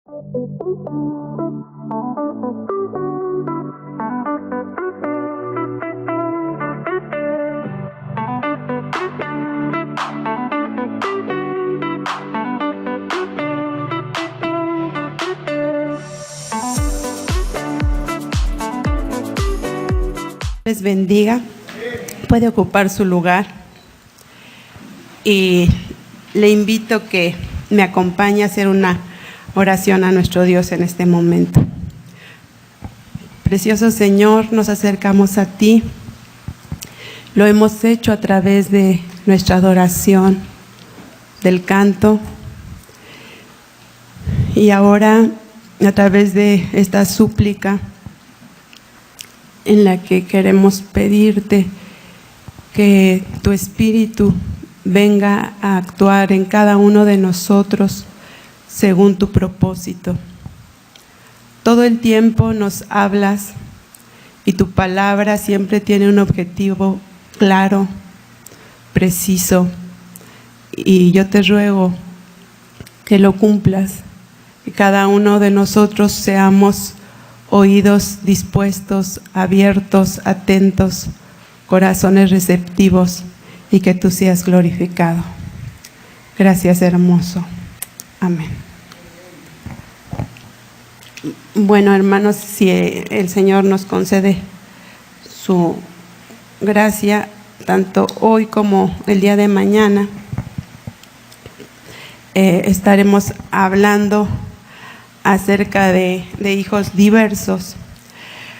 Les bendiga. Puede ocupar su lugar y le invito que me acompañe a hacer una oración a nuestro Dios en este momento. Precioso Señor, nos acercamos a ti. Lo hemos hecho a través de nuestra adoración, del canto, y ahora a través de esta súplica en la que queremos pedirte que tu Espíritu venga a actuar en cada uno de nosotros según tu propósito. Todo el tiempo nos hablas y tu palabra siempre tiene un objetivo claro, preciso, y yo te ruego que lo cumplas, que cada uno de nosotros seamos oídos dispuestos, abiertos, atentos, corazones receptivos, y que tú seas glorificado. Gracias, hermoso. Amén. Bueno, hermanos, si el Señor nos concede su gracia, tanto hoy como el día de mañana, estaremos hablando acerca de hijos diversos.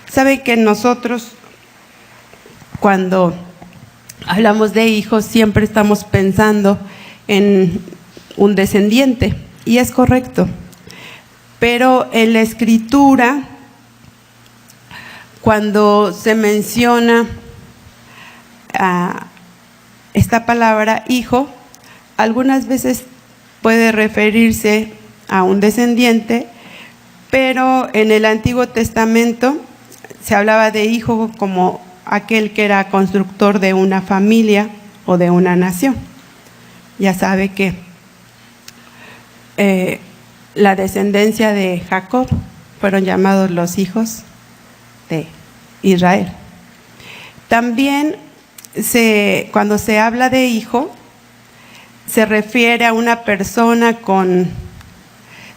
Saben que nosotros, cuando hablamos de hijos, siempre estamos pensando en un descendiente, y es correcto. Pero en la Escritura, cuando se menciona esta palabra hijo, algunas veces puede referirse a un descendiente, pero en el Antiguo Testamento se hablaba de hijo como aquel que era constructor de una familia o de una nación. Ya sabe que la descendencia de Jacob fueron llamados los hijos de Israel. También cuando se habla de hijo, se refiere a una persona con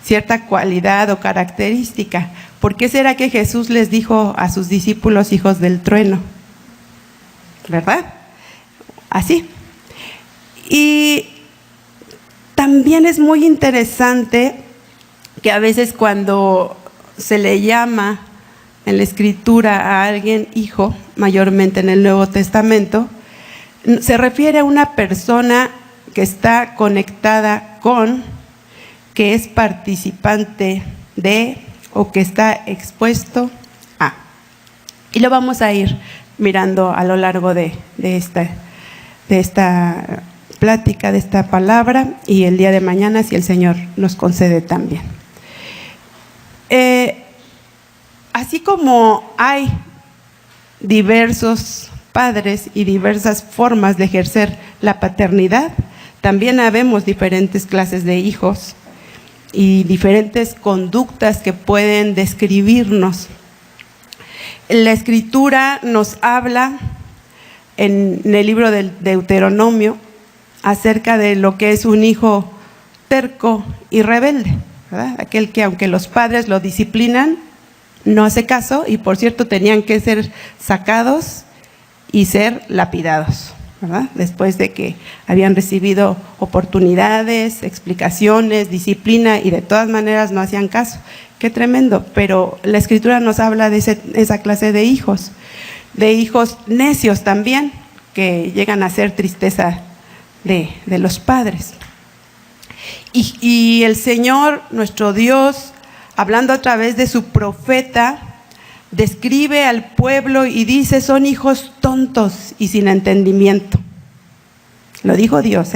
cierta cualidad o característica. ¿Por qué será que Jesús les dijo a sus discípulos hijos del trueno? ¿Verdad? Así. Y también es muy interesante que a veces cuando se le llama en la Escritura a alguien hijo, mayormente en el Nuevo Testamento, se refiere a una persona que está conectada con, que es participante de, o que está expuesto a. Y lo vamos a ir mirando a lo largo de esta plática, de esta palabra, y el día de mañana, si el Señor nos concede también. Así como hay diversos padres y diversas formas de ejercer la paternidad, también habemos diferentes clases de hijos y diferentes conductas que pueden describirnos. La Escritura nos habla en el libro del Deuteronomio acerca de lo que es un hijo terco y rebelde, ¿verdad? Aquel que aunque los padres lo disciplinan, no hace caso, y por cierto tenían que ser sacados y ser lapidados, ¿verdad? Después de que habían recibido oportunidades, explicaciones, disciplina, y de todas maneras no hacían caso. Qué tremendo. Pero la Escritura nos habla de esa clase de hijos necios también, que llegan a ser tristeza de los padres. Y el Señor, nuestro Dios, hablando a través de su profeta, describe al pueblo y dice: son hijos tontos y sin entendimiento. Lo dijo Dios,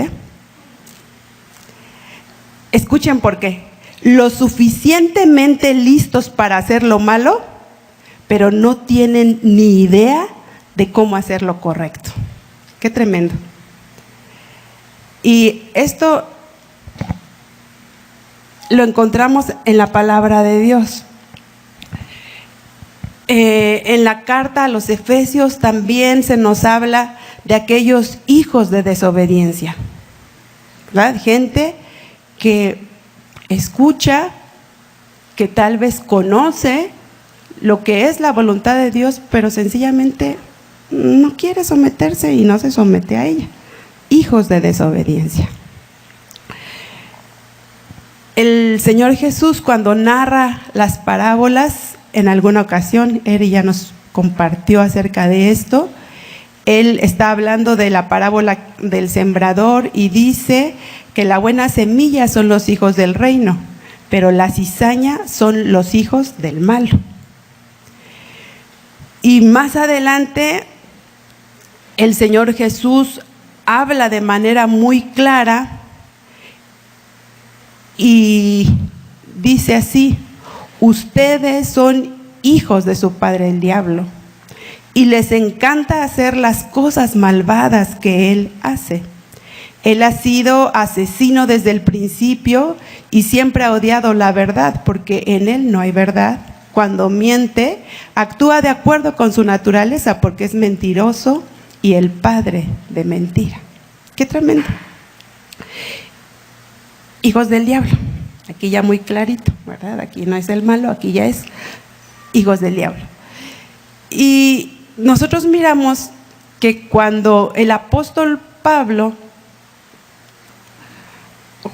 Escuchen por qué. Lo suficientemente listos para hacer lo malo, pero no tienen ni idea de cómo hacer lo correcto. Qué tremendo. Y esto lo encontramos en la palabra de Dios. En la carta a los Efesios también se nos habla de aquellos hijos de desobediencia, ¿verdad? Gente que escucha, que tal vez conoce lo que es la voluntad de Dios, pero sencillamente no quiere someterse y no se somete a ella. Hijos de desobediencia. El Señor Jesús, cuando narra las parábolas, en alguna ocasión, Él ya nos compartió acerca de esto. Él está hablando de la parábola del sembrador y dice que la buena semilla son los hijos del reino, pero la cizaña son los hijos del malo. Y más adelante, el Señor Jesús habla de manera muy clara y dice así: ustedes son hijos de su padre el diablo y les encanta hacer las cosas malvadas que él hace. Él ha sido asesino desde el principio y siempre ha odiado la verdad, porque en él no hay verdad. Cuando miente, actúa de acuerdo con su naturaleza, porque es mentiroso y el padre de mentira. ¡Qué tremendo! Hijos del diablo. Aquí ya muy clarito, ¿verdad? Aquí no es el malo, aquí ya es hijos del diablo. Y nosotros miramos que cuando el apóstol Pablo,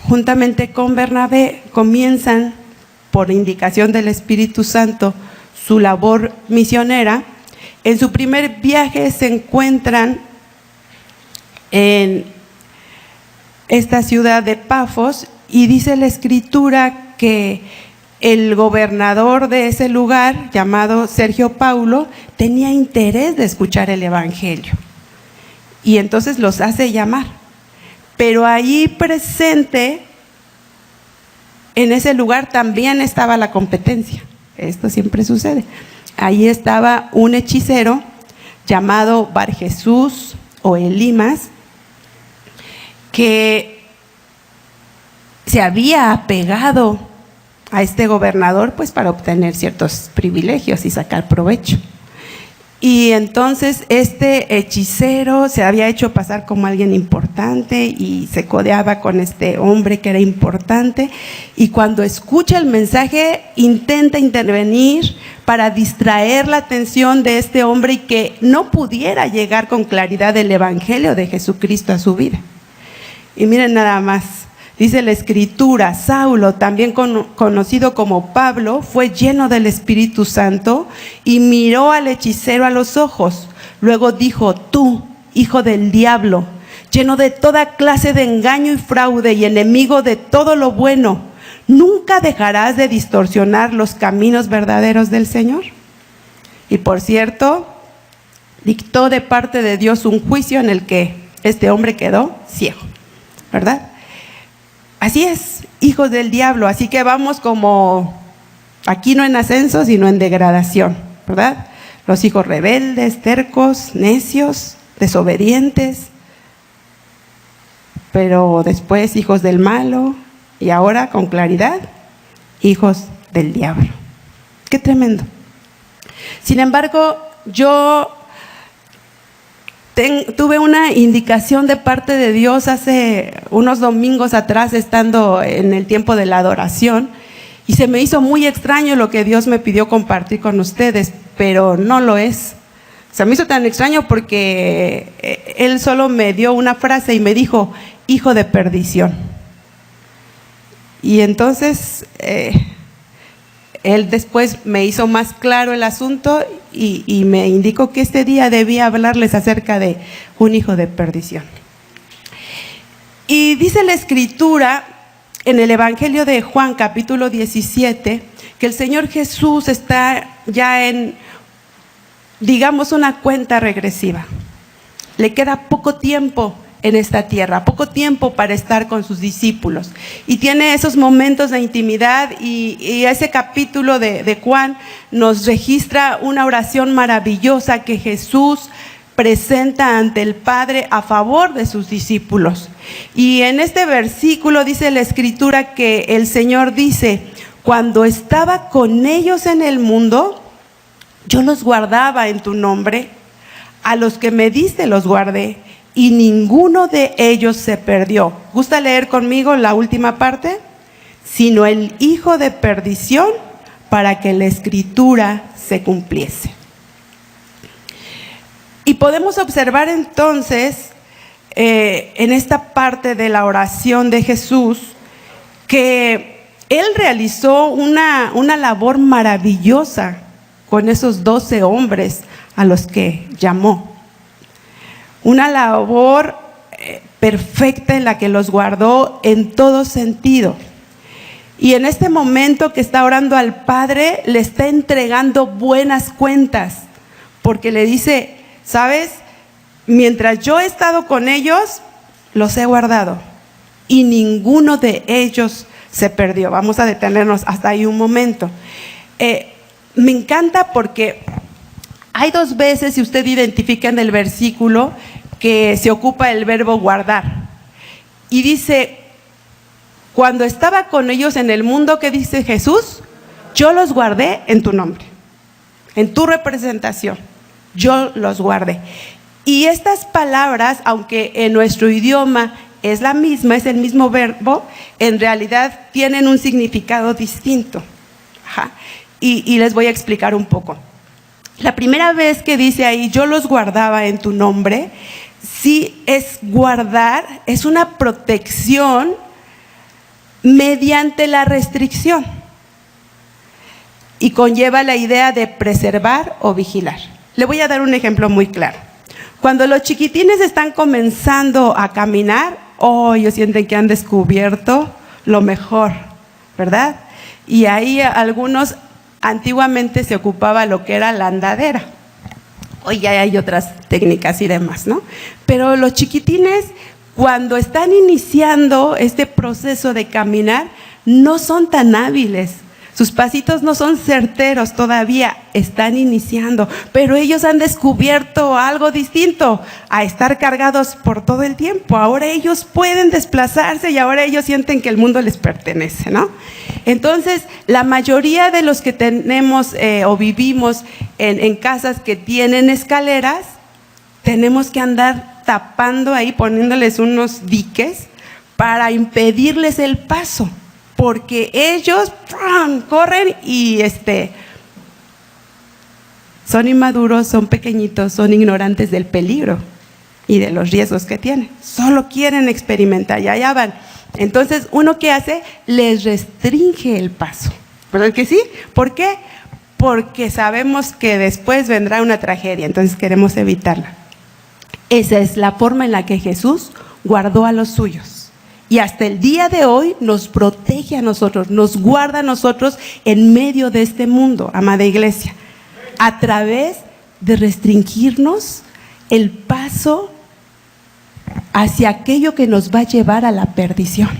juntamente con Bernabé, comienzan, por indicación del Espíritu Santo, su labor misionera, en su primer viaje se encuentran en esta ciudad de Pafos, y dice la Escritura que el gobernador de ese lugar, llamado Sergio Paulo, tenía interés de escuchar el Evangelio. Y entonces los hace llamar. Pero allí presente, en ese lugar también estaba la competencia. Esto siempre sucede. Allí estaba un hechicero llamado Barjesús o Elimas, que se había apegado a este gobernador pues para obtener ciertos privilegios y sacar provecho. Y entonces este hechicero se había hecho pasar como alguien importante y se codeaba con este hombre que era importante, y cuando escucha el mensaje intenta intervenir para distraer la atención de este hombre y que no pudiera llegar con claridad el Evangelio de Jesucristo a su vida. Y miren nada más. Dice la Escritura: Saulo, también conocido como Pablo, fue lleno del Espíritu Santo y miró al hechicero a los ojos. Luego dijo: tú, hijo del diablo, lleno de toda clase de engaño y fraude y enemigo de todo lo bueno, ¿nunca dejarás de distorsionar los caminos verdaderos del Señor? Y por cierto, dictó de parte de Dios un juicio en el que este hombre quedó ciego, ¿verdad? Así es, hijos del diablo. Así que vamos como, aquí no en ascenso, sino en degradación, ¿verdad? Los hijos rebeldes, tercos, necios, desobedientes, pero después hijos del malo, y ahora con claridad, hijos del diablo. ¡Qué tremendo! Sin embargo, yo tuve una indicación de parte de Dios hace unos domingos atrás, estando en el tiempo de la adoración, y se me hizo muy extraño lo que Dios me pidió compartir con ustedes, pero no lo es. Se me hizo tan extraño porque Él solo me dio una frase y me dijo: hijo de perdición. Y entonces Él después me hizo más claro el asunto y me indicó que este día debía hablarles acerca de un hijo de perdición. Y dice la Escritura en el Evangelio de Juan, capítulo 17, que el Señor Jesús está ya en, digamos, una cuenta regresiva. Le queda poco tiempo en esta tierra, poco tiempo para estar con sus discípulos, y tiene esos momentos de intimidad, y ese capítulo de Juan nos registra una oración maravillosa que Jesús presenta ante el Padre a favor de sus discípulos. Y en este versículo dice la Escritura que el Señor dice: cuando estaba con ellos en el mundo, yo los guardaba en tu nombre, a los que me diste los guardé, y ninguno de ellos se perdió. ¿Gusta leer conmigo la última parte? Sino el hijo de perdición, para que la Escritura se cumpliese. Y podemos observar entonces en esta parte de la oración de Jesús que Él realizó una labor maravillosa con esos 12 hombres a los que llamó. Una labor perfecta en la que los guardó en todo sentido. Y en este momento que está orando al Padre, le está entregando buenas cuentas, porque le dice: ¿sabes? Mientras yo he estado con ellos, los he guardado y ninguno de ellos se perdió. Vamos a detenernos hasta ahí un momento. Me encanta porque hay 2 veces, si usted identifica en el versículo, que se ocupa el verbo guardar. Y dice: cuando estaba con ellos en el mundo, ¿qué dice Jesús? Yo los guardé en tu nombre, en tu representación. Yo los guardé. Y estas palabras, aunque en nuestro idioma es la misma, es el mismo verbo, en realidad tienen un significado distinto. Y les voy a explicar un poco. La primera vez que dice ahí, yo los guardaba en tu nombre, sí es guardar, es una protección mediante la restricción. Y conlleva la idea de preservar o vigilar. Le voy a dar un ejemplo muy claro. Cuando los chiquitines están comenzando a caminar, ellos sienten que han descubierto lo mejor, ¿verdad? Y ahí algunos, antiguamente se ocupaba lo que era la andadera. Hoy ya hay otras técnicas y demás, ¿no? Pero los chiquitines, cuando están iniciando este proceso de caminar, no son tan hábiles. Sus pasitos no son certeros todavía, están iniciando, pero ellos han descubierto algo distinto a estar cargados por todo el tiempo. Ahora ellos pueden desplazarse y ahora ellos sienten que el mundo les pertenece, ¿no? Entonces, la mayoría de los que tenemos o vivimos en casas que tienen escaleras, tenemos que andar tapando ahí, poniéndoles unos diques para impedirles el paso. Porque ellos corren y son inmaduros, son pequeñitos, son ignorantes del peligro y de los riesgos que tienen. Solo quieren experimentar y allá van. Entonces, ¿uno qué hace? Les restringe el paso. ¿Verdad que sí? ¿Por qué? Porque sabemos que después vendrá una tragedia, entonces queremos evitarla. Esa es la forma en la que Jesús guardó a los suyos. Y hasta el día de hoy nos protege a nosotros, nos guarda a nosotros en medio de este mundo, amada iglesia, a través de restringirnos el paso hacia aquello que nos va a llevar a la perdición,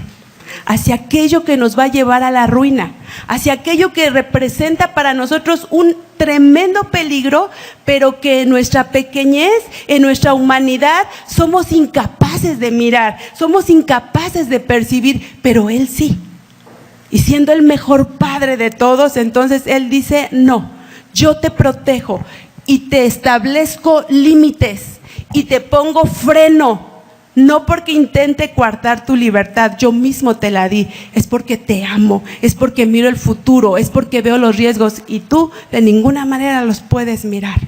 hacia aquello que nos va a llevar a la ruina, hacia aquello que representa para nosotros un tremendo peligro, pero que en nuestra pequeñez, en nuestra humanidad, somos incapaces de mirar, somos incapaces de percibir, pero Él sí. Y siendo el mejor Padre de todos, entonces Él dice: no, yo te protejo y te establezco límites y te pongo freno. No porque intente coartar tu libertad, yo mismo te la di. Es porque te amo, es porque miro el futuro, es porque veo los riesgos y tú de ninguna manera los puedes mirar.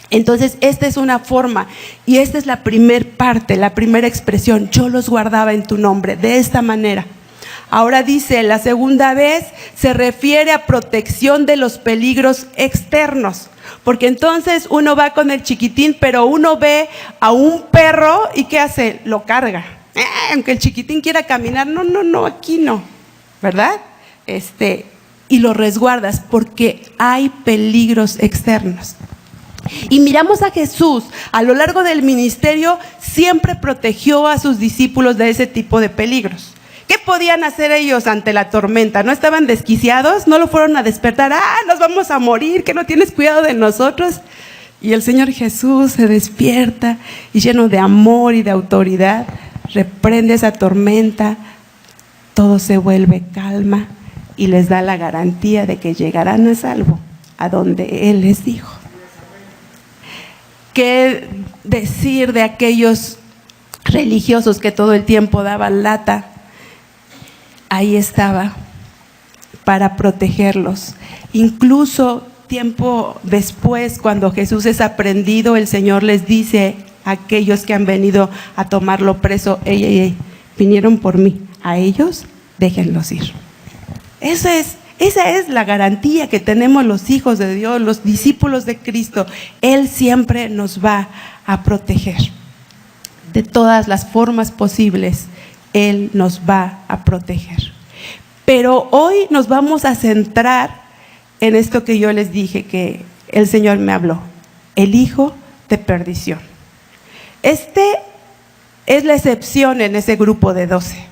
Entonces, esta es una forma y esta es la primer parte, la primera expresión. Yo los guardaba en tu nombre, de esta manera. Ahora dice, la segunda vez se refiere a protección de los peligros externos. Porque entonces uno va con el chiquitín, pero uno ve a un perro y ¿qué hace? Lo carga. Aunque el chiquitín quiera caminar, no, aquí no, ¿verdad? Y lo resguardas porque hay peligros externos. Y miramos a Jesús, a lo largo del ministerio, siempre protegió a sus discípulos de ese tipo de peligros. ¿Qué podían hacer ellos ante la tormenta? ¿No estaban desquiciados? ¿No lo fueron a despertar? Nos vamos a morir, que no tienes cuidado de nosotros. Y el Señor Jesús se despierta y lleno de amor y de autoridad, reprende esa tormenta, todo se vuelve calma y les da la garantía de que llegarán a salvo a donde Él les dijo. ¿Qué decir de aquellos religiosos que todo el tiempo daban lata? Ahí estaba para protegerlos. Incluso tiempo después, cuando Jesús es aprendido, el Señor les dice a aquellos que han venido a tomarlo preso: ey, vinieron por mí, a ellos déjenlos ir. Esa es la garantía que tenemos los hijos de Dios, los discípulos de Cristo. Él siempre nos va a proteger. De todas las formas posibles, Él nos va a proteger. Pero hoy nos vamos a centrar en esto que yo les dije, que el Señor me habló: el hijo de perdición. Este es la excepción en ese grupo de 12.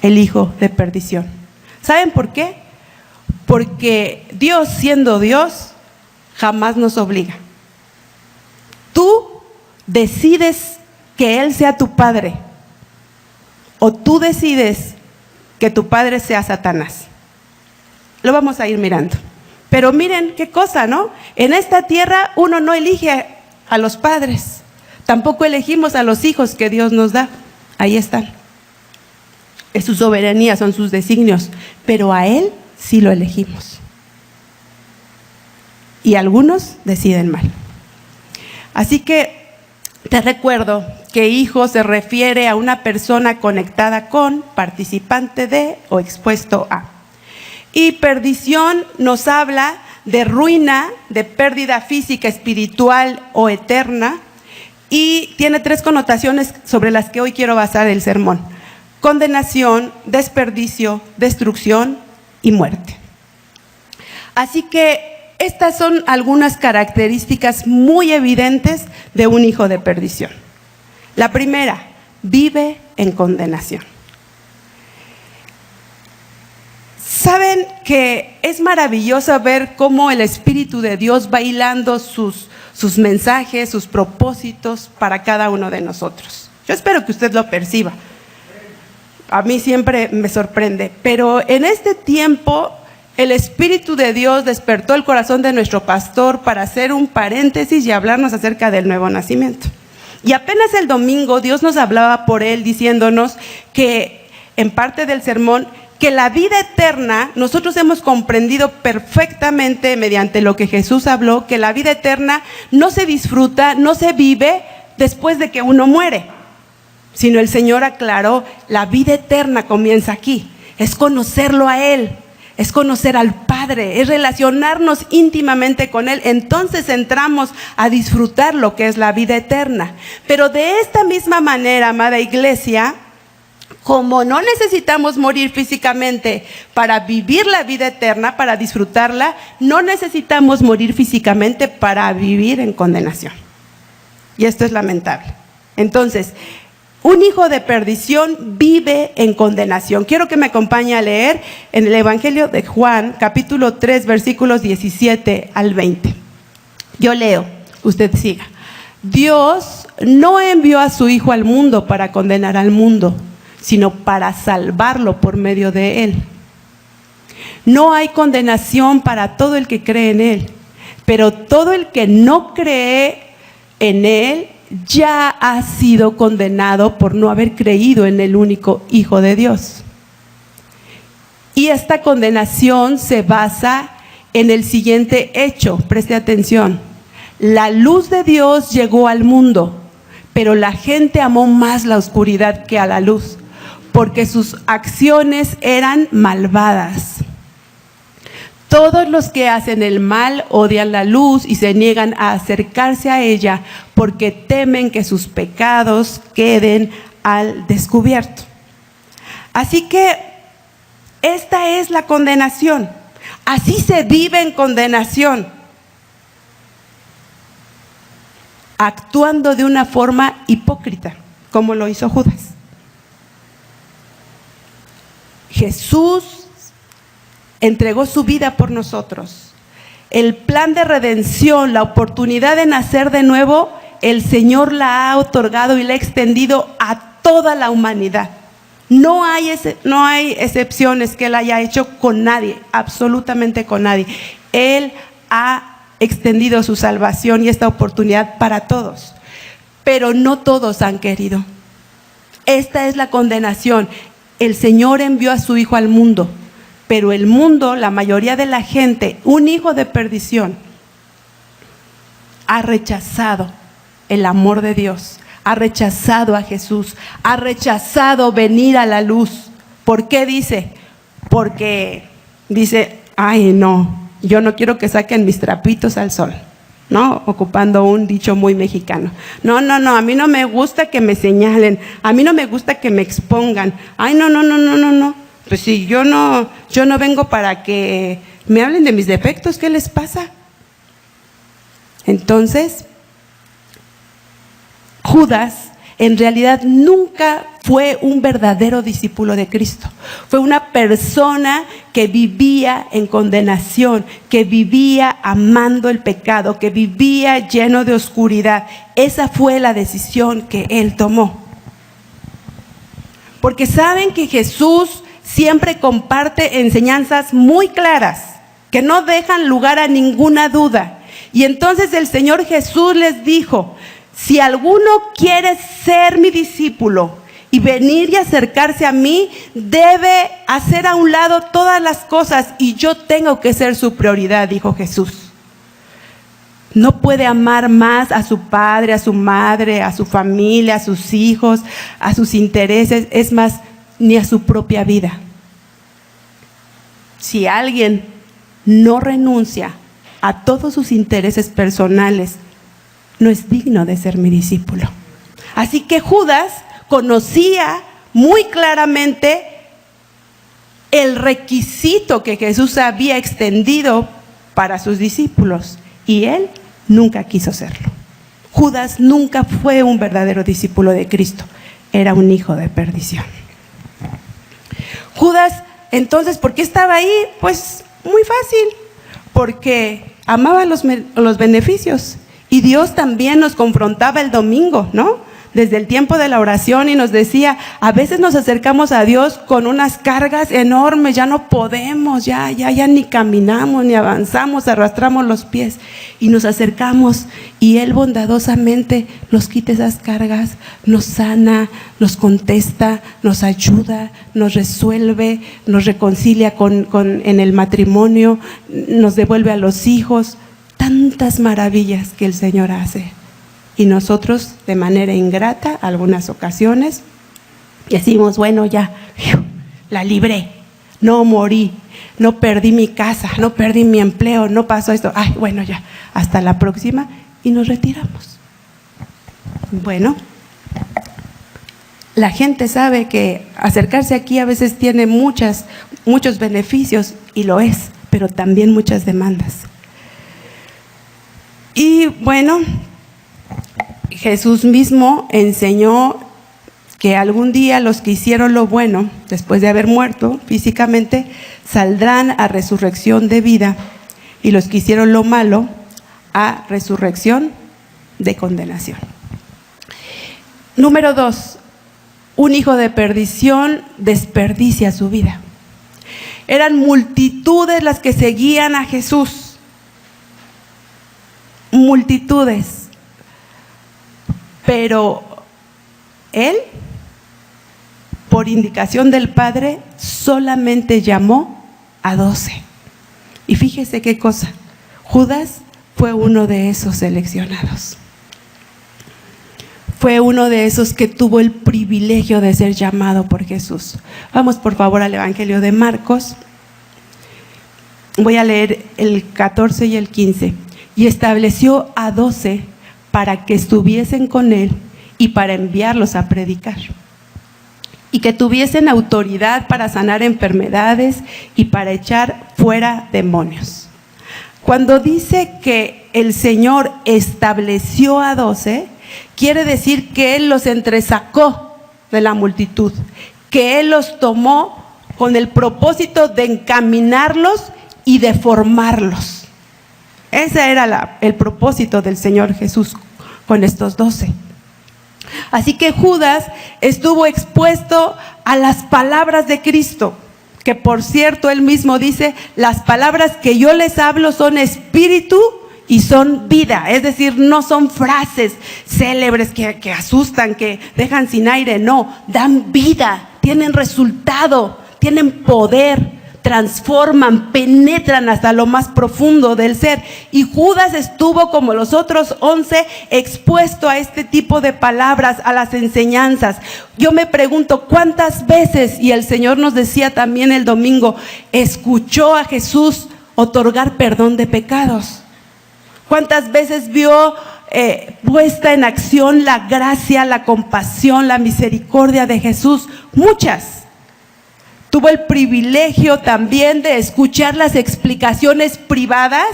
El hijo de perdición. ¿Saben por qué? Porque Dios, siendo Dios, jamás nos obliga. Tú decides que Él sea tu padre, o tú decides que tu padre sea Satanás. Lo vamos a ir mirando. Pero miren qué cosa, ¿no? En esta tierra uno no elige a los padres, tampoco elegimos a los hijos que Dios nos da. Ahí están. Es su soberanía, son sus designios, pero a Él sí lo elegimos. Y algunos deciden mal. Así que te recuerdo que hijo se refiere a una persona conectada con, participante de o expuesto a. Y perdición nos habla de ruina, de pérdida física, espiritual o eterna, y tiene 3 connotaciones sobre las que hoy quiero basar el sermón: condenación, desperdicio, destrucción y muerte. Así que estas son algunas características muy evidentes de un hijo de perdición. La primera: vive en condenación. ¿Saben que es maravilloso ver cómo el Espíritu de Dios va hilando sus mensajes, sus propósitos para cada uno de nosotros? Yo espero que usted lo perciba. A mí siempre me sorprende, pero en este tiempo el Espíritu de Dios despertó el corazón de nuestro pastor para hacer un paréntesis y hablarnos acerca del nuevo nacimiento. Y apenas el domingo Dios nos hablaba por él, diciéndonos que, en parte del sermón, que la vida eterna, nosotros hemos comprendido perfectamente mediante lo que Jesús habló, que la vida eterna no se disfruta, no se vive después de que uno muere, sino el Señor aclaró: la vida eterna comienza aquí, es conocerlo a Él, es conocer al Padre, es relacionarnos íntimamente con Él. Entonces entramos a disfrutar lo que es la vida eterna. Pero de esta misma manera, amada iglesia, como no necesitamos morir físicamente para vivir la vida eterna, para disfrutarla, no necesitamos morir físicamente para vivir en condenación. Y esto es lamentable. Entonces, un hijo de perdición vive en condenación. Quiero que me acompañe a leer en el Evangelio de Juan, capítulo 3, versículos 17 al 20. Yo leo, usted siga. Dios no envió a su Hijo al mundo para condenar al mundo, sino para salvarlo por medio de Él. No hay condenación para todo el que cree en Él, pero todo el que no cree en Él ya ha sido condenado por no haber creído en el único Hijo de Dios. Y esta condenación se basa en el siguiente hecho, preste atención: la luz de Dios llegó al mundo, pero la gente amó más la oscuridad que a la luz, porque sus acciones eran malvadas. Todos los que hacen el mal odian la luz y se niegan a acercarse a ella porque temen que sus pecados queden al descubierto. Así que esta es la condenación. Así se vive en condenación. Actuando de una forma hipócrita, como lo hizo Judas. Jesús entregó su vida por nosotros. el plan de redención, la oportunidad de nacer de nuevo, el Señor la ha otorgado y la ha extendido a toda la humanidad. No hay excepciones que Él haya hecho con nadie, absolutamente con nadie. Él ha extendido su salvación y esta oportunidad para todos, pero no todos han querido. Esta es la condenación. El Señor envió a su Hijo al mundo, pero el mundo, la mayoría de la gente, un hijo de perdición, ha rechazado el amor de Dios, ha rechazado a Jesús, ha rechazado venir a la luz. ¿Por qué dice? Porque dice, ay no, yo no quiero que saquen mis trapitos al sol, ¿no? Ocupando un dicho muy mexicano. No, a mí no me gusta que me señalen, a mí no me gusta que me expongan. Ay, no. Pues si yo no vengo para que me hablen de mis defectos, ¿qué les pasa? Entonces, Judas en realidad nunca fue un verdadero discípulo de Cristo. Fue una persona que vivía en condenación, que vivía amando el pecado, que vivía lleno de oscuridad. Esa fue la decisión que él tomó. Porque saben que Jesús siempre comparte enseñanzas muy claras, que no dejan lugar a ninguna duda. Y entonces el Señor Jesús les dijo: si alguno quiere ser mi discípulo y venir y acercarse a mí, debe hacer a un lado todas las cosas y yo tengo que ser su prioridad, dijo Jesús. No puede amar más a su padre, a su madre, a su familia, a sus hijos, a sus intereses, es más, ni a su propia vida. Si alguien no renuncia a todos sus intereses personales, no es digno de ser mi discípulo. Así que Judas conocía muy claramente el requisito que Jesús había extendido para sus discípulos y él nunca quiso serlo. Judas nunca fue un verdadero discípulo de Cristo, era un hijo de perdición. Judas, entonces, ¿por qué estaba ahí? Pues muy fácil, porque amaba los beneficios. Y Dios también nos confrontaba el domingo, ¿no? Desde el tiempo de la oración y nos decía, a veces nos acercamos a Dios con unas cargas enormes, ya no podemos, ya ni caminamos, ni avanzamos, arrastramos los pies y nos acercamos y Él bondadosamente nos quita esas cargas, nos sana, nos contesta, nos ayuda, nos resuelve, nos reconcilia en el matrimonio, nos devuelve a los hijos. Tantas maravillas que el Señor hace. Y nosotros, de manera ingrata, algunas ocasiones, decimos, bueno, ya, la libré, no morí, no perdí mi casa, no perdí mi empleo, no pasó esto, ay, bueno, ya, hasta la próxima, y nos retiramos. Bueno, la gente sabe que acercarse aquí a veces tiene muchos beneficios, y lo es, pero también muchas demandas. Y bueno, Jesús mismo enseñó que algún día los que hicieron lo bueno, después de haber muerto físicamente, saldrán a resurrección de vida, y los que hicieron lo malo a resurrección de condenación. Número 2, un hijo de perdición desperdicia su vida. Eran multitudes las que seguían a Jesús. Multitudes, pero él, por indicación del Padre, solamente llamó a 12. Y fíjese qué cosa, Judas fue uno de esos seleccionados. Fue uno de esos que tuvo el privilegio de ser llamado por Jesús. Vamos por favor al Evangelio de Marcos. Voy a leer el 14 y el 15. Y estableció a 12 para que estuviesen con él y para enviarlos a predicar. Y que tuviesen autoridad para sanar enfermedades y para echar fuera demonios. Cuando dice que el Señor estableció a 12, quiere decir que Él los entresacó de la multitud, que Él los tomó con el propósito de encaminarlos y de formarlos. Ese era el propósito del Señor Jesús con estos 12. Así que Judas estuvo expuesto a las palabras de Cristo, que por cierto él mismo dice, las palabras que yo les hablo son espíritu y son vida, es decir, no son frases célebres que asustan, que dejan sin aire, no, dan vida, tienen resultado, tienen poder, transforman, penetran hasta lo más profundo del ser. Y Judas estuvo, como los otros 11, expuesto a este tipo de palabras, a las enseñanzas. Yo me pregunto, ¿cuántas veces, y el Señor nos decía también el domingo, escuchó a Jesús otorgar perdón de pecados? ¿Cuántas veces vio puesta en acción la gracia, la compasión, la misericordia de Jesús? Muchas. Tuvo el privilegio también de escuchar las explicaciones privadas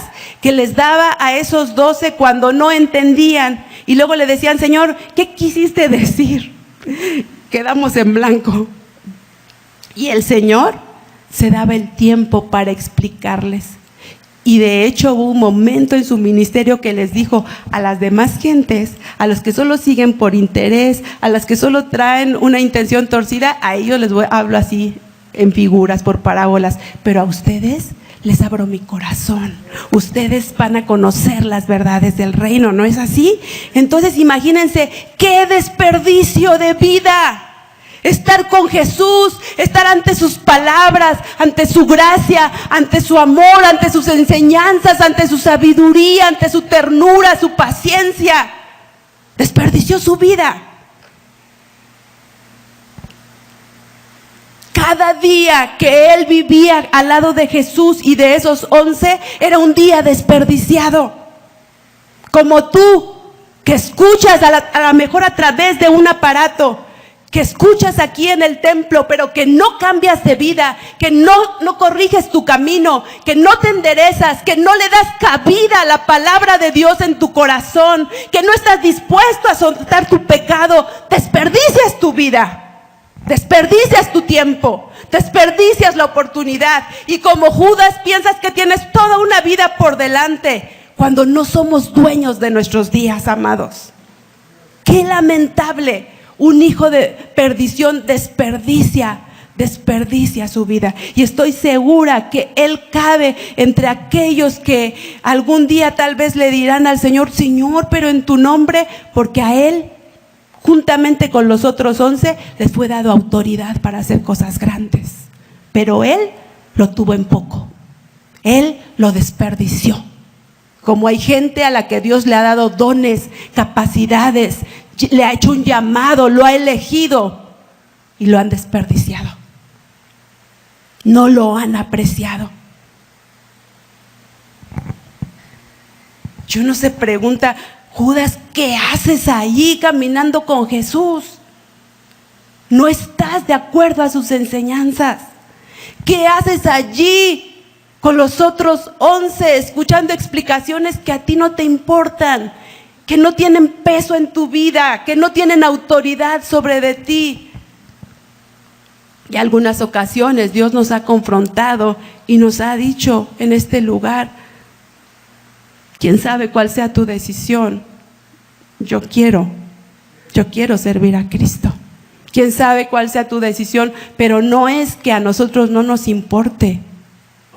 que les daba a esos 12 cuando no entendían. Y luego le decían, Señor, ¿qué quisiste decir? Quedamos en blanco. Y el Señor se daba el tiempo para explicarles. Y de hecho hubo un momento en su ministerio que les dijo a las demás gentes, a los que solo siguen por interés, a las que solo traen una intención torcida, a ellos hablo así en figuras, por parábolas, pero a ustedes les abro mi corazón. Ustedes van a conocer las verdades del reino, ¿no es así? Entonces imagínense qué desperdicio de vida. Estar con Jesús, estar ante sus palabras, ante su gracia, ante su amor, ante sus enseñanzas, ante su sabiduría, ante su ternura, su paciencia. Desperdició su vida. Cada día que él vivía al lado de Jesús y de esos 11 era un día desperdiciado. Como tú, que escuchas a la mejor a través de un aparato, que escuchas aquí en el templo, pero que no cambias de vida, que no corriges tu camino, que no te enderezas, que no le das cabida a la palabra de Dios en tu corazón, que no estás dispuesto a soltar tu pecado, desperdicias tu vida. Desperdicias tu tiempo, desperdicias la oportunidad y como Judas piensas que tienes toda una vida por delante cuando no somos dueños de nuestros días, amados. Qué lamentable, un hijo de perdición desperdicia su vida y estoy segura que él cabe entre aquellos que algún día tal vez le dirán al Señor, Señor, pero en tu nombre, porque a él juntamente con los otros 11, les fue dado autoridad para hacer cosas grandes. Pero él lo tuvo en poco. Él lo desperdició. Como hay gente a la que Dios le ha dado dones, capacidades, le ha hecho un llamado, lo ha elegido y lo han desperdiciado. No lo han apreciado. Y uno se pregunta, Judas, ¿qué haces ahí caminando con Jesús? No estás de acuerdo a sus enseñanzas. ¿Qué haces allí con los otros 11 escuchando explicaciones que a ti no te importan, que no tienen peso en tu vida, que no tienen autoridad sobre de ti? Y algunas ocasiones Dios nos ha confrontado y nos ha dicho en este lugar, quién sabe cuál sea tu decisión. Yo quiero servir a Cristo. Quién sabe cuál sea tu decisión, pero no es que a nosotros no nos importe.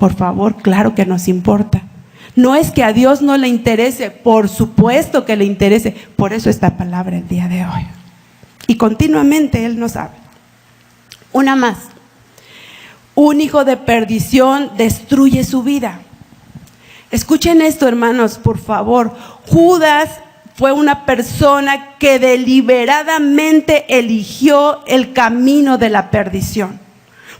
Por favor, claro que nos importa. No es que a Dios no le interese, por supuesto que le interese. Por eso esta palabra el día de hoy. Y continuamente Él nos habla. Una más. Un hijo de perdición destruye su vida. Escuchen esto, hermanos, por favor. Judas fue una persona que deliberadamente eligió el camino de la perdición.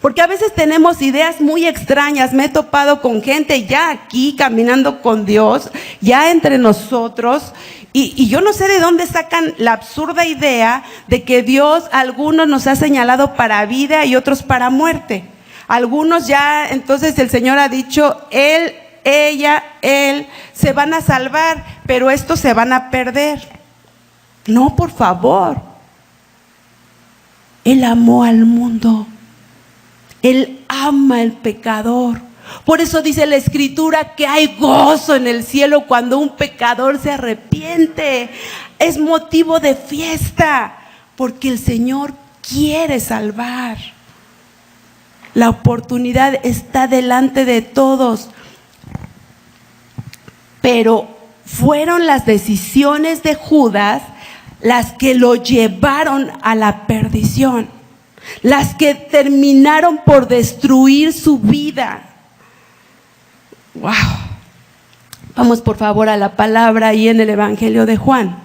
Porque a veces tenemos ideas muy extrañas. Me he topado con gente ya aquí caminando con Dios, ya entre nosotros, y yo no sé de dónde sacan la absurda idea de que Dios a algunos nos ha señalado para vida y otros para muerte. Algunos ya, entonces el Señor ha dicho, él se van a salvar, pero estos se van a perder. No, por favor. Él amó al mundo. Él ama al pecador. Por eso dice la Escritura que hay gozo en el cielo cuando un pecador se arrepiente. Es motivo de fiesta, porque el Señor quiere salvar. La oportunidad está delante de todos. Pero fueron las decisiones de Judas las que lo llevaron a la perdición, las que terminaron por destruir su vida. ¡Wow! Vamos por favor a la palabra ahí en el Evangelio de Juan.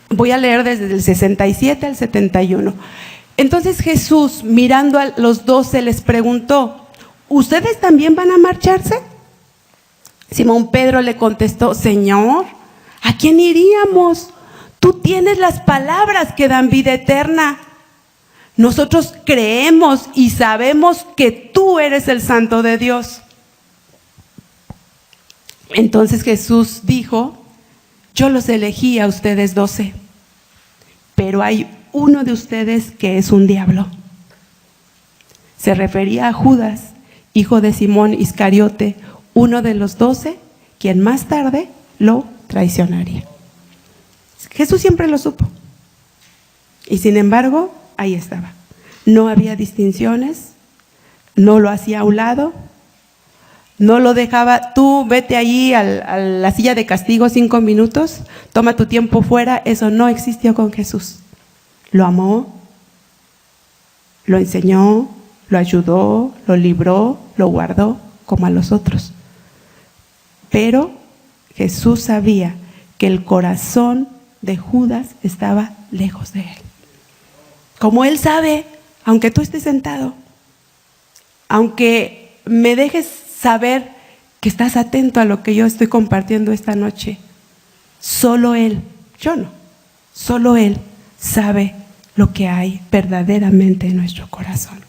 Voy a leer desde el 67 al 71. Entonces Jesús, mirando a los 12, les preguntó: ¿ustedes también van a marcharse? Simón Pedro le contestó: Señor, ¿a quién iríamos? Tú tienes las palabras que dan vida eterna. Nosotros creemos y sabemos que tú eres el Santo de Dios. Entonces Jesús dijo: yo los elegí a ustedes 12, pero hay uno de ustedes que es un diablo. Se refería a Judas, hijo de Simón Iscariote, uno de los 12, quien más tarde lo traicionaría. Jesús siempre lo supo. Y sin embargo, ahí estaba. No había distinciones, no lo hacía a un lado, no lo dejaba, tú vete allí a la silla de castigo 5 minutos, toma tu tiempo fuera. Eso no existió con Jesús. Lo amó, lo enseñó, lo ayudó, lo libró, lo guardó como a los otros. Pero Jesús sabía que el corazón de Judas estaba lejos de él. Como él sabe, aunque tú estés sentado, aunque me dejes saber que estás atento a lo que yo estoy compartiendo esta noche, solo él, yo no, solo él sabe lo que hay verdaderamente en nuestro corazón.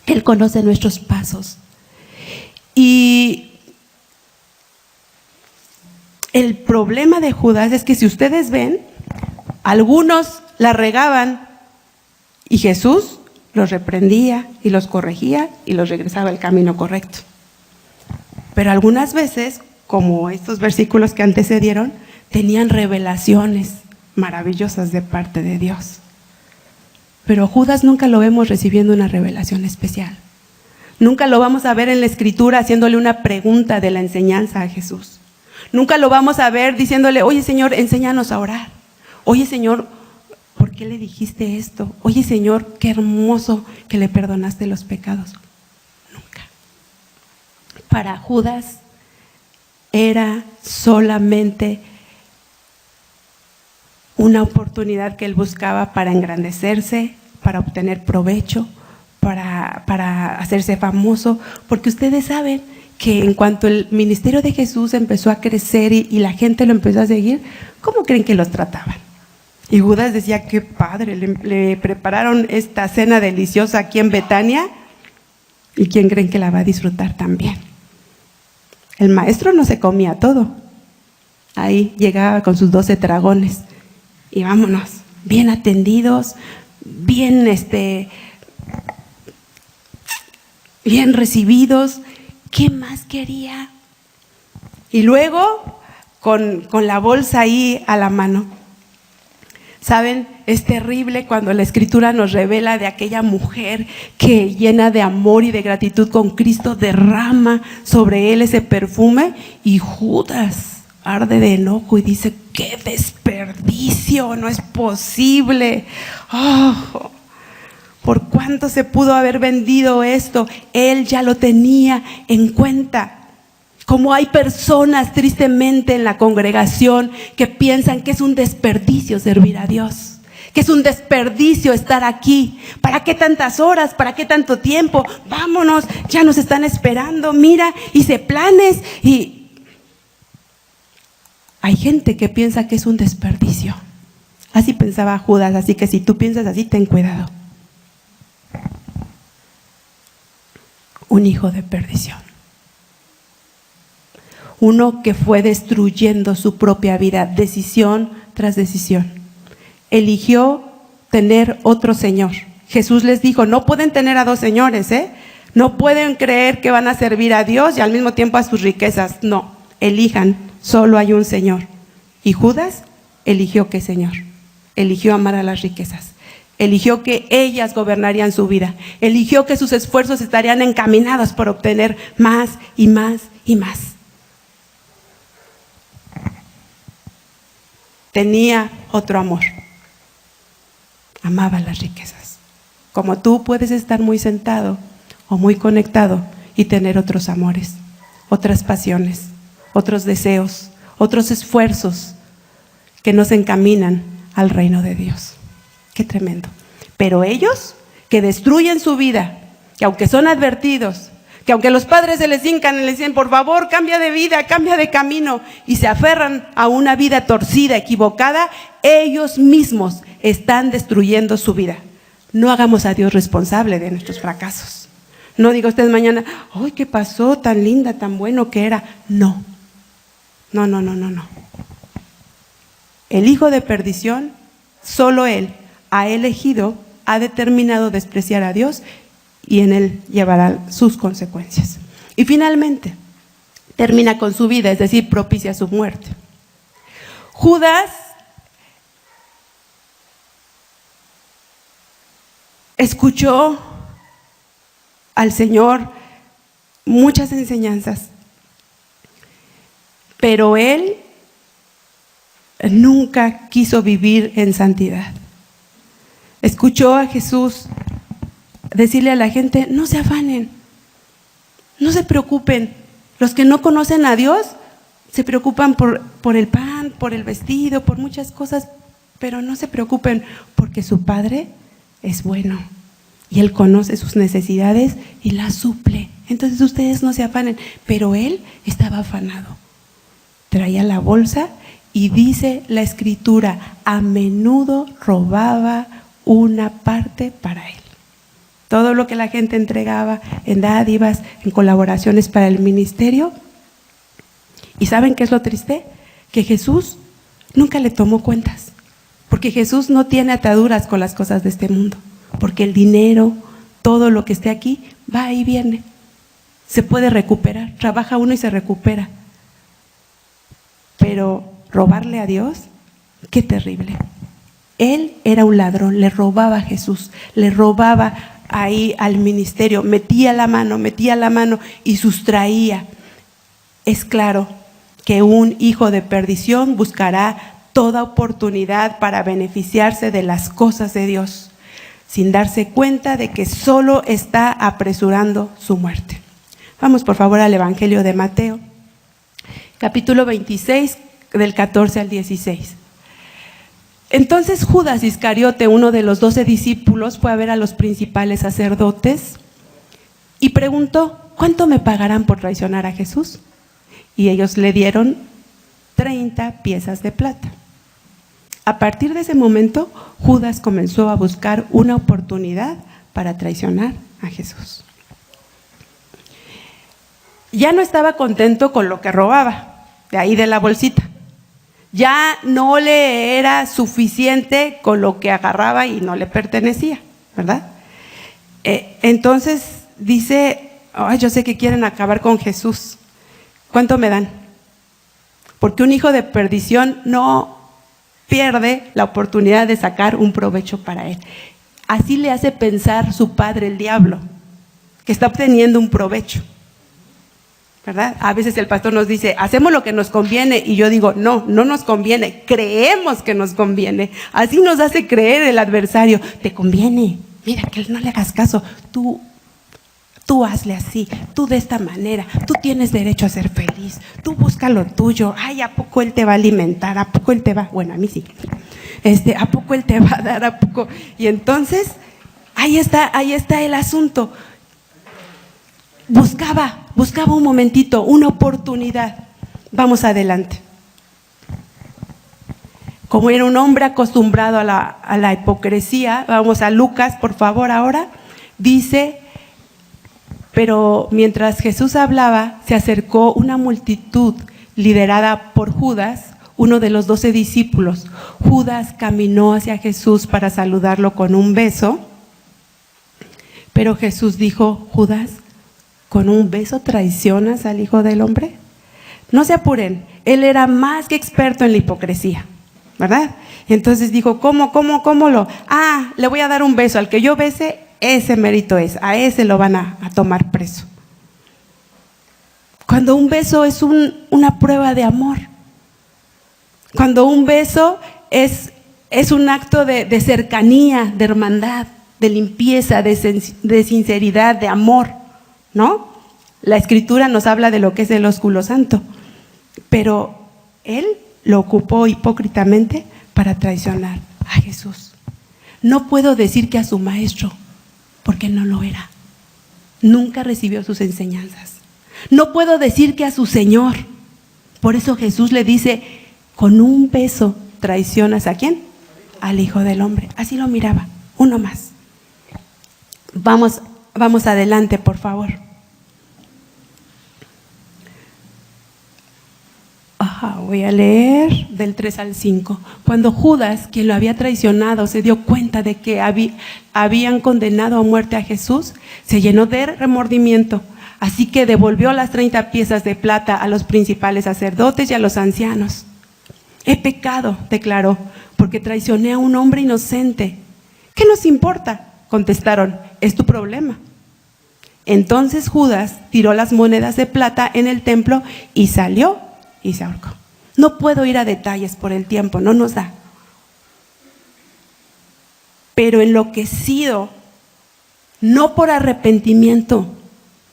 Él conoce nuestros pasos. Y el problema de Judas es que, si ustedes ven, algunos la regaban y Jesús los reprendía y los corregía y los regresaba al camino correcto. Pero algunas veces, como estos versículos que antecedieron, tenían revelaciones maravillosas de parte de Dios. Pero Judas nunca lo vemos recibiendo una revelación especial. Nunca lo vamos a ver en la Escritura haciéndole una pregunta de la enseñanza a Jesús. Nunca lo vamos a ver diciéndole: oye Señor, enséñanos a orar. Oye Señor, ¿por qué le dijiste esto? Oye Señor, qué hermoso que le perdonaste los pecados. Nunca. Para Judas era solamente una oportunidad que él buscaba para engrandecerse, para obtener provecho, para hacerse famoso, porque ustedes saben que en cuanto el ministerio de Jesús empezó a crecer y la gente lo empezó a seguir, ¿cómo creen que los trataban? Y Judas decía: qué padre, le prepararon esta cena deliciosa aquí en Betania, ¿y quién creen que la va a disfrutar también? El maestro no se comía todo, ahí llegaba con sus 12 dragones y vámonos, bien atendidos, bien bien recibidos. ¿Qué más quería? Y luego con la bolsa ahí a la mano. ¿Saben? Es terrible cuando la Escritura nos revela de aquella mujer que, llena de amor y de gratitud con Cristo, derrama sobre él ese perfume, y Judas arde de enojo y dice: ¡qué desperdicio! No es posible. ¡Oh! ¿Por cuánto se pudo haber vendido esto? Él ya lo tenía en cuenta. Como hay personas tristemente en la congregación que piensan que es un desperdicio servir a Dios, que es un desperdicio estar aquí. ¿Para qué tantas horas? ¿Para qué tanto tiempo? Vámonos, ya nos están esperando. Mira, hice planes. Y hay gente que piensa que es un desperdicio. Así pensaba Judas, así que si tú piensas así, ten cuidado. Un hijo de perdición. Uno que fue destruyendo su propia vida, decisión tras decisión. Eligió tener otro señor, Jesús les dijo, no pueden tener a dos señores, no pueden creer que van a servir a Dios y al mismo tiempo a sus riquezas. No, elijan, solo hay un Señor. Y Judas eligió qué Señor, eligió amar a las riquezas, eligió que ellas gobernarían su vida, eligió que sus esfuerzos estarían encaminados por obtener más y más y más. Tenía otro amor, amaba las riquezas. Como tú puedes estar muy sentado o muy conectado y tener otros amores, otras pasiones, otros deseos, otros esfuerzos que nos encaminan al reino de Dios. Qué tremendo. Pero ellos que destruyen su vida, que aunque son advertidos, que aunque los padres se les hincan y les dicen, por favor, cambia de vida, cambia de camino, y se aferran a una vida torcida, equivocada, ellos mismos están destruyendo su vida. No hagamos a Dios responsable de nuestros fracasos. No diga usted mañana, ¡ay, qué pasó! Tan linda, tan bueno que era. No. No. El hijo de perdición, solo él ha elegido, ha determinado despreciar a Dios y en él llevará sus consecuencias. Y finalmente, termina con su vida, es decir, propicia su muerte. Judas escuchó al Señor muchas enseñanzas, pero él nunca quiso vivir en santidad. Escuchó a Jesús decirle a la gente, no se afanen, no se preocupen. Los que no conocen a Dios se preocupan por el pan, por el vestido, por muchas cosas, pero no se preocupen porque su Padre es bueno y Él conoce sus necesidades y las suple. Entonces ustedes no se afanen, pero Él estaba afanado. Traía la bolsa y dice la Escritura, a menudo robaba una parte para Él. Todo lo que la gente entregaba en dádivas, en colaboraciones para el ministerio. ¿Y saben qué es lo triste? Que Jesús nunca le tomó cuentas, porque Jesús no tiene ataduras con las cosas de este mundo, porque el dinero, todo lo que esté aquí, va y viene. Se puede recuperar, trabaja uno y se recupera. Pero robarle a Dios, qué terrible. Él era un ladrón, le robaba a Jesús, le robaba ahí al ministerio, metía la mano y sustraía. Es claro que un hijo de perdición buscará toda oportunidad para beneficiarse de las cosas de Dios, sin darse cuenta de que solo está apresurando su muerte. Vamos por favor al Evangelio de Mateo, capítulo 26, del 14 al 16. Entonces Judas Iscariote, uno de los 12 discípulos, fue a ver a los principales sacerdotes y preguntó, ¿cuánto me pagarán por traicionar a Jesús? Y ellos le dieron 30 piezas de plata. A partir de ese momento, Judas comenzó a buscar una oportunidad para traicionar a Jesús. Ya no estaba contento con lo que robaba, de ahí de la bolsita. Ya no le era suficiente con lo que agarraba y no le pertenecía, ¿verdad? Entonces dice, yo sé que quieren acabar con Jesús. ¿Cuánto me dan? Porque un hijo de perdición no pierde la oportunidad de sacar un provecho para él. Así le hace pensar su padre, el diablo, que está obteniendo un provecho, ¿verdad? A veces el pastor nos dice, hacemos lo que nos conviene, y yo digo, no nos conviene, creemos que nos conviene. Así nos hace creer el adversario, te conviene, mira que no le hagas caso, tú hazle así, tú de esta manera, tú tienes derecho a ser feliz, tú busca lo tuyo, ay, ¿a poco él te va a alimentar? ¿A poco él te va? Bueno, a mí sí. ¿A poco él te va a dar? ¿A poco? Y entonces, ahí está el asunto. Buscaba un momentito, una oportunidad. Vamos adelante. Como era un hombre acostumbrado a la hipocresía, vamos a Lucas, por favor, ahora. Dice, pero mientras Jesús hablaba, se acercó una multitud liderada por Judas, uno de los 12 discípulos. Judas caminó hacia Jesús para saludarlo con un beso. Pero Jesús dijo: Judas, ¿con un beso traicionas al Hijo del Hombre? No se apuren, él era más que experto en la hipocresía, ¿verdad? Entonces dijo: ¿Cómo lo? Le voy a dar un beso, al que yo bese, ese mérito es, a ese lo van a tomar preso. Cuando un beso es una prueba de amor, cuando un beso es un acto de cercanía, de hermandad, de limpieza, de sinceridad, de amor, ¿no? La Escritura nos habla de lo que es el ósculo santo, pero él lo ocupó hipócritamente para traicionar a Jesús. No puedo decir que a su maestro, porque no lo era. Nunca recibió sus enseñanzas. No puedo decir que a su Señor. Por eso Jesús le dice: con un beso traicionas ¿a quién? Al Hijo del Hombre. Así lo miraba, uno más. Vamos adelante, por favor. Voy a leer del 3 al 5. Cuando Judas, quien lo había traicionado, se dio cuenta de que habían condenado a muerte a Jesús, se llenó de remordimiento. Así que devolvió las 30 piezas de plata a los principales sacerdotes y a los ancianos. He pecado, declaró, porque traicioné a un hombre inocente. ¿Qué nos importa?, contestaron, es tu problema. Entonces Judas tiró las monedas de plata en el templo y salió y se ahorcó. No puedo ir a detalles por el tiempo, no nos da. Pero enloquecido, no por arrepentimiento,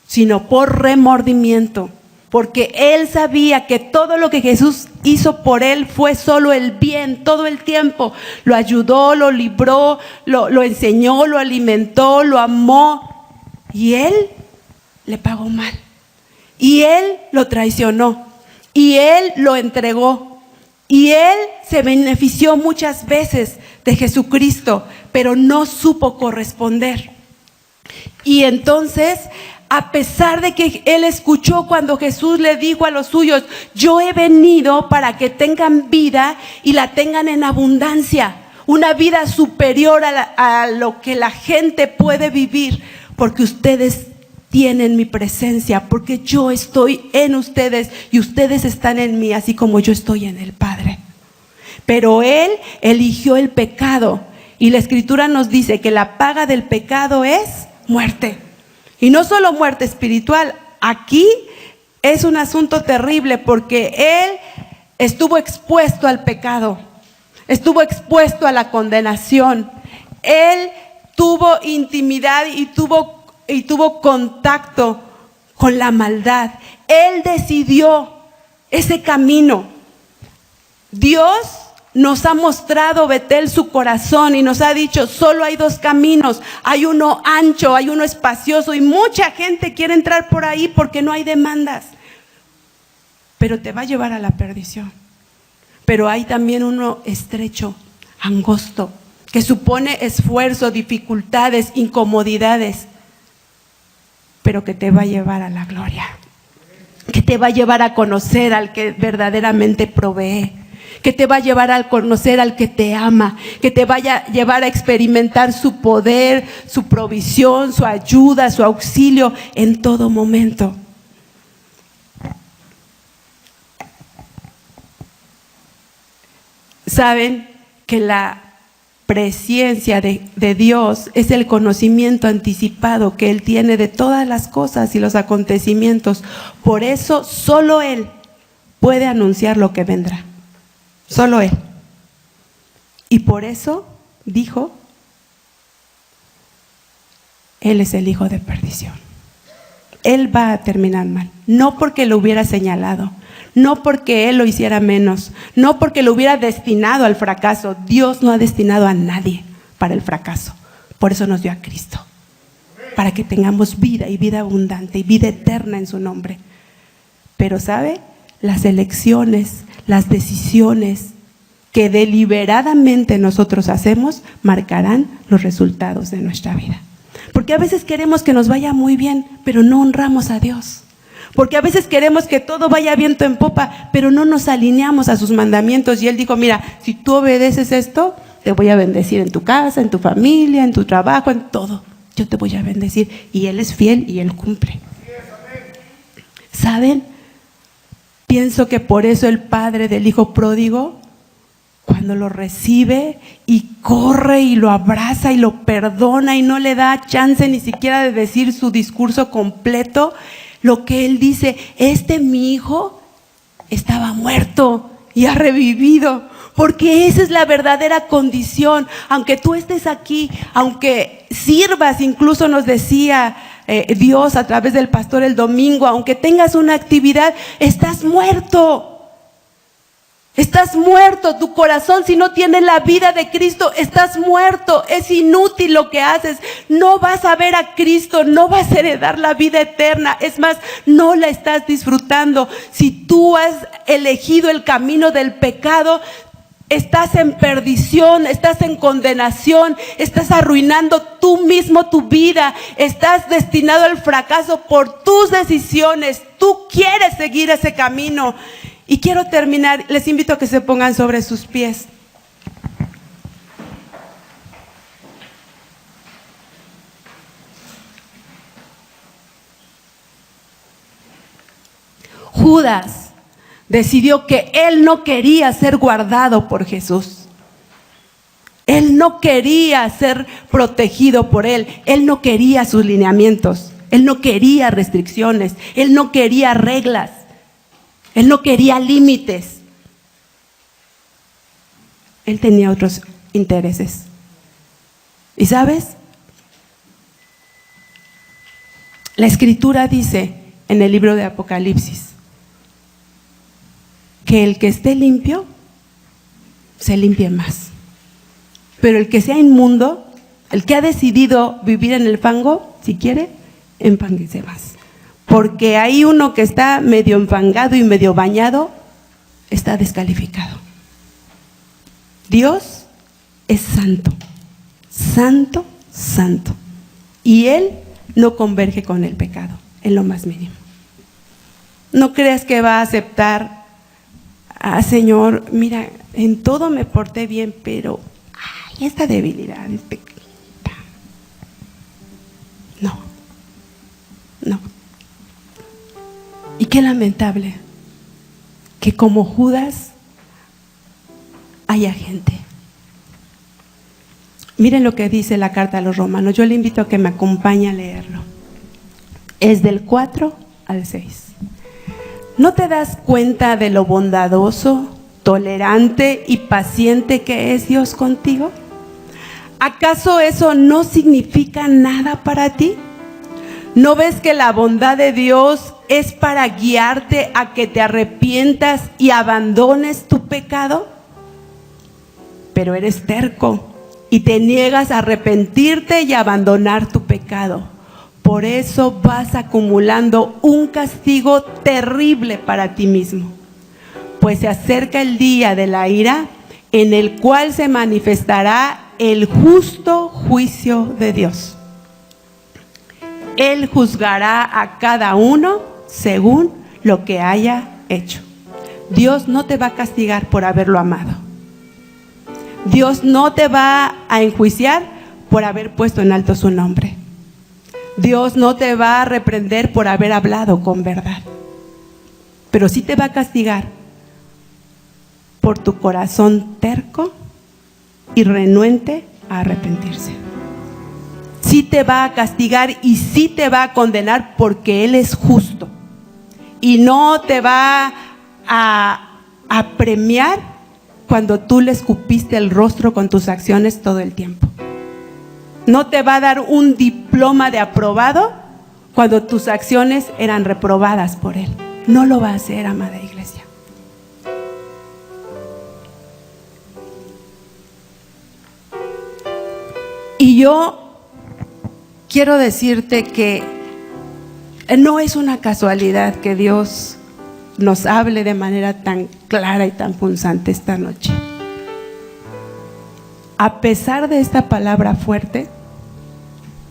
sino por remordimiento, porque él sabía que todo lo que Jesús hizo por él fue solo el bien, todo el tiempo. Lo ayudó, lo libró, lo enseñó, lo alimentó, lo amó, y él le pagó mal, y él lo traicionó, y él lo entregó, y él se benefició muchas veces de Jesucristo, pero no supo corresponder. Y entonces, a pesar de que él escuchó cuando Jesús le dijo a los suyos: yo he venido para que tengan vida y la tengan en abundancia, una vida superior a lo que la gente puede vivir, porque ustedes tienen mi presencia, porque yo estoy en ustedes y ustedes están en mí, así como yo estoy en el Padre. Pero él eligió el pecado, y la Escritura nos dice que la paga del pecado es muerte. Y no solo muerte espiritual, aquí es un asunto terrible, porque él estuvo expuesto al pecado, estuvo expuesto a la condenación. Él tuvo intimidad y tuvo contacto con la maldad. Él decidió ese camino. Dios nos ha mostrado, Betel, su corazón, y nos ha dicho: solo hay dos caminos, hay uno ancho, hay uno espacioso, y mucha gente quiere entrar por ahí porque no hay demandas, pero te va a llevar a la perdición. Pero hay también uno estrecho, angosto, que supone esfuerzo, dificultades, incomodidades, pero que te va a llevar a la gloria, que te va a llevar a conocer al que verdaderamente provee, que te va a llevar a conocer al que te ama, que te vaya a llevar a experimentar su poder, su provisión, su ayuda, su auxilio en todo momento. Saben que la presciencia de Dios es el conocimiento anticipado que Él tiene de todas las cosas y los acontecimientos. Por eso solo Él puede anunciar lo que vendrá. Solo Él. Y por eso dijo: Él es el hijo de perdición. Él va a terminar mal. No porque lo hubiera señalado, no porque Él lo hiciera menos, no porque lo hubiera destinado al fracaso. Dios no ha destinado a nadie para el fracaso. Por eso nos dio a Cristo, para que tengamos vida, y vida abundante, y vida eterna en su nombre. Pero ¿sabe? Las elecciones, las decisiones que deliberadamente nosotros hacemos marcarán los resultados de nuestra vida. Porque a veces queremos que nos vaya muy bien, pero no honramos a Dios. Porque a veces queremos que todo vaya viento en popa, pero no nos alineamos a sus mandamientos. Y Él dijo: mira, si tú obedeces esto, te voy a bendecir en tu casa, en tu familia, en tu trabajo, en todo. yo te voy a bendecir. Y Él es fiel y Él cumple. ¿Saben? Pienso que por eso el padre del hijo pródigo, cuando lo recibe y corre y lo abraza y lo perdona y no le da chance ni siquiera de decir su discurso completo, lo que él dice, mi hijo estaba muerto y ha revivido. Porque esa es la verdadera condición. Aunque tú estés aquí, aunque sirvas, incluso nos decía Dios a través del pastor el domingo, aunque tengas una actividad, estás muerto. Estás muerto, tu corazón si no tiene la vida de Cristo, estás muerto, es inútil lo que haces, no vas a ver a Cristo, no vas a heredar la vida eterna, es más, no la estás disfrutando. Si tú has elegido el camino del pecado, estás en perdición, estás en condenación, estás arruinando tú mismo tu vida, estás destinado al fracaso por tus decisiones, tú quieres seguir ese camino. Y quiero terminar, les invito a que se pongan sobre sus pies. Judas decidió que él no quería ser guardado por Jesús. Él no quería ser protegido por Él. Él no quería sus lineamientos. Él no quería restricciones. Él no quería reglas. Él no quería límites. Él tenía otros intereses. ¿Y sabes? La Escritura dice en el libro de Apocalipsis que el que esté limpio se limpie más. Pero el que sea inmundo, el que ha decidido vivir en el fango, si quiere, enfánguese más. Porque hay uno que está medio enfangado y medio bañado, está descalificado. Dios es santo, santo, santo. Y Él no converge con el pecado, en lo más mínimo. No creas que va a aceptar, Señor, mira, en todo me porté bien, pero esta debilidad es pequeñita. No, no. Y qué lamentable que como Judas haya gente. Miren lo que dice la carta a los Romanos. Yo le invito a que me acompañe a leerlo. Es del 4 al 6. ¿No te das cuenta de lo bondadoso, tolerante y paciente que es Dios contigo? ¿Acaso eso no significa nada para ti? ¿No ves que la bondad de Dios es para guiarte a que te arrepientas y abandones tu pecado? Pero eres terco y te niegas a arrepentirte y abandonar tu pecado. Por eso vas acumulando un castigo terrible para ti mismo. Pues se acerca el día de la ira en el cual se manifestará el justo juicio de Dios. Él juzgará a cada uno según lo que haya hecho. Dios no te va a castigar por haberlo amado. Dios no te va a enjuiciar por haber puesto en alto su nombre. Dios no te va a reprender por haber hablado con verdad. Pero sí te va a castigar por tu corazón terco y renuente a arrepentirse. Sí te va a castigar y sí te va a condenar porque Él es justo. Y no te va a premiar cuando tú le escupiste el rostro con tus acciones todo el tiempo. No te va a dar un diploma de aprobado cuando tus acciones eran reprobadas por Él. No lo va a hacer, amada iglesia. Y yo quiero decirte que no es una casualidad que Dios nos hable de manera tan clara y tan punzante esta noche. A pesar de esta palabra fuerte,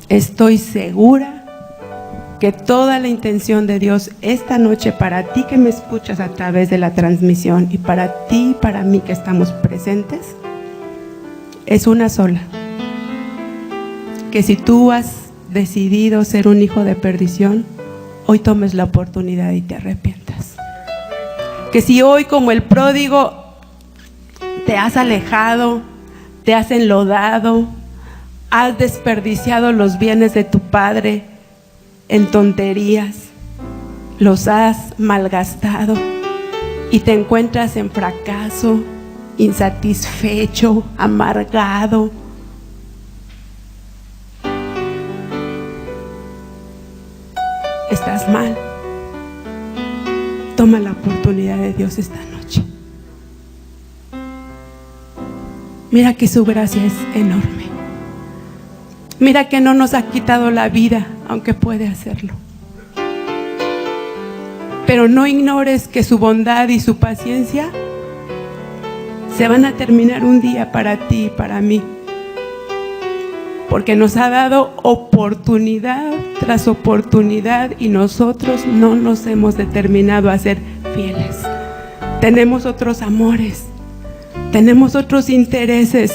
estoy segura que toda la intención de Dios esta noche para ti que me escuchas a través de la transmisión y para ti y para mí que estamos presentes es una sola. Que si tú has decidido ser un hijo de perdición, hoy tomes la oportunidad y te arrepientas. Que si hoy, como el pródigo, te has alejado, te has enlodado, has desperdiciado los bienes de tu padre en tonterías, los has malgastado y te encuentras en fracaso, insatisfecho, amargado, estás mal. Toma la oportunidad de Dios esta noche. Mira que su gracia es enorme. Mira que no nos ha quitado la vida, aunque puede hacerlo. Pero no ignores que su bondad y su paciencia se van a terminar un día para ti y para mí. Porque nos ha dado oportunidad tras oportunidad y nosotros no nos hemos determinado a ser fieles. Tenemos otros amores, tenemos otros intereses